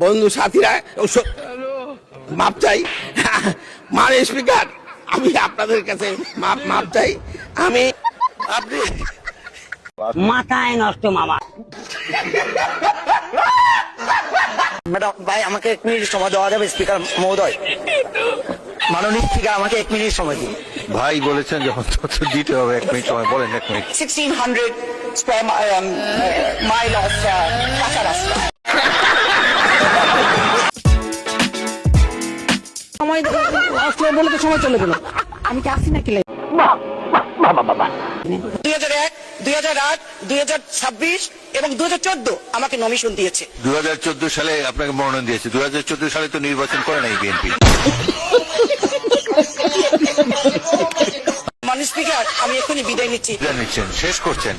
বন্ধু সাথীরা মাপ চাই। মানে স্পিকার, আমি আপনাদের কাছে মাপ চাই। আমি আপনি মাথায় নষ্ট মামা। ম্যাডাম ভাই, আমাকে 1 মিনিট সময় দেওয়া যাবে স্পিকার মহোদয়? মাননীয় স্পিকার, আমাকে 1 মিনিট সময় দিন। ভাই বলেছেন যখন দিতে হবে 1 মিনিট সময়, বলেন 1 মিনিট। 1600 স্কয়ার মাইল অফ কাঁচা রাস্তা। সময় আসলে বলে তো সময় চলে গেল। আমি কি আসি নাকি? 2001, 2008, 2026 এবং 2014 আমাকে নমিনেশন দিয়েছে। 2014 সালে আপনাকে মনোনয়ন দিয়েছে। 2014 সালে তো নির্বাচন করে নাই বিএনপি। মাননীয় স্পিকার, আমি এখনই বিদায় নিচ্ছি। নিচ্ছেন, শেষ করছেন।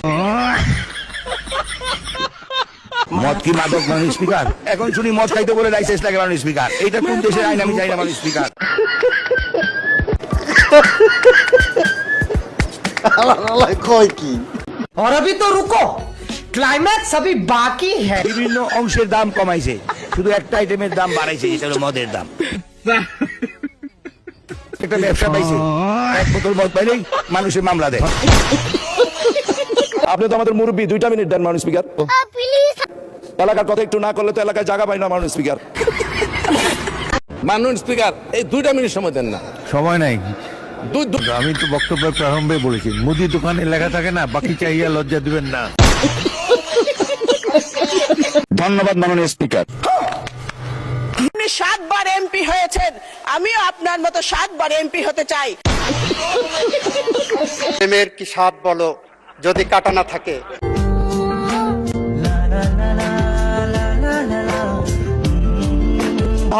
মদ কি মাদক মাননীয় স্পিকার? এখন শুনি মদ খাইতে বলে লাইসেন্স লাগে মাননীয় স্পিকার। এইটা কোন দেশের আইন আমি জানি না মাননীয় স্পিকার। और अभी तो रुको, क्लाइमैक्स अभी बाकी है। বিভিন্ন অংশের দাম কমাইছে, শুধু একটা আইটেমের দাম বাড়াইছে, যেটা হলো মদের দাম। একটা ব্যবসা পাইছে, এক বোতল মদ পাইলেই মানুষের মামলা দেয়। আপনি তো আমাদের মুরব্বী, 2টা মিনিট দেন মাননীয় স্পিকার। এলাকার কথা একটু না করলে তো এলাকায় জায়গা পাই না মাননীয় স্পিকার। মাননীয় স্পিকার, এই 2টা মিনিট সময় দেন না। সময় নাই। আমি তো বক্তব্যের প্রারম্ভে বলেছি, মুদি দোকানে লেখা থাকে না, বাকি চাইয়া লজ্জা দিবেন না। ধন্যবাদ মাননীয় স্পিকার। আপনি 7 বার এমপি হয়েছেন, আমিও আপনার মতো 7 বার এমপি হতে চাই। প্রেমের কি স্বাদ বলো যদি কাটা না থাকে।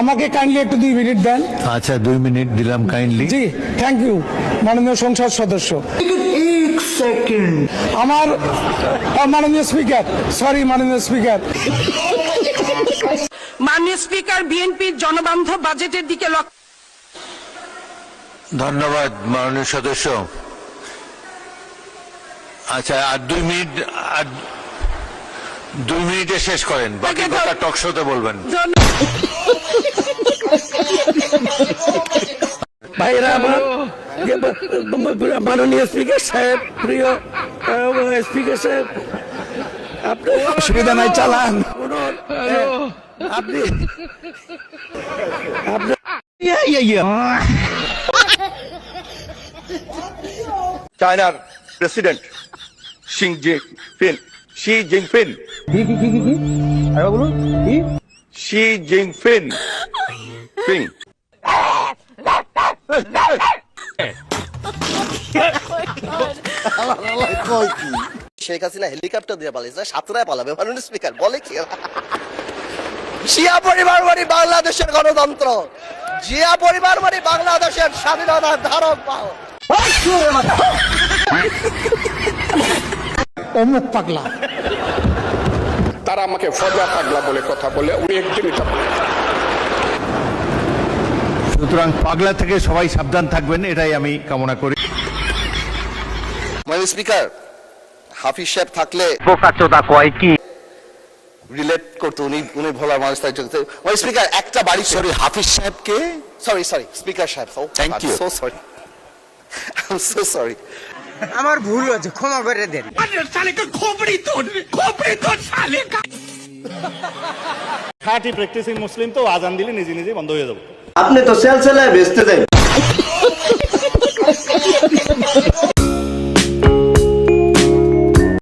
আমাকে কাইন্ডলি একটু 2 মিনিট দেন। আচ্ছা, 2 মিনিট দিলাম কাইন্ডলি। জি, থ্যাংক ইউ মাননীয় সংসদ সদস্য। 1 সেকেন্ড। আমার মাননীয় স্পিকার, সরি মাননীয় স্পিকার। মাননীয় স্পিকার, বিএনপির জনবান্ধব বাজেটের দিকে লক্ষ্য। ধন্যবাদ মাননীয় সদস্য। আচ্ছা, আর 2 মিনিট, আর 2 মিনিটে শেষ করেন, বাকি কথা টক শোতে বলবেন। ভাইরা আমার, মাননীয় স্পিকার সাহেব, প্রিয় স্পিকার সাহেব, আপনি অসুবিধা নাই, চালান। আপনি চায়নার president Xi Jinping, Xi Jinping ping. Sheikh Hasina helicopter দিয়ে পালিয়েছে, সাতরায় পালাবে মাননীয় স্পিকার বলে কি? জিয়া পরিবার মানে বাংলাদেশের গণতন্ত্র, জিয়া পরিবার মানে বাংলাদেশের স্বাধীনতার ধারক বাহক। অমুক পাগলা। তারা আমাকে ফজা পাগলা বলে কথা বলে, উনি একদমই তা বলে। সুতরাং পাগলা থেকে সবাই সাবধান থাকবেন, এটাই আমি কামনা করি। মাননীয় স্পিকার, হাফিজ সাহেব থাকলে বোকাচোদা কয় কি? রিলেট করতো, উনি ভোলা মানুষ। মাননীয় স্পিকার, একটা বাড়ি, সরি, হাফিজ সাহেবকে, সরি স্পিকার সাহেব, Thank you. So sorry, I am so sorry. আমার ভুল হয়েছে, ক্ষমা করে দেন। খাঁটি প্র্যাকটিসিং মুসলিম তো আজান দিলে নিজে নিজে বন্ধ হয়ে যাবে। আপনি তো সেলসেলায় বেচতে দেন।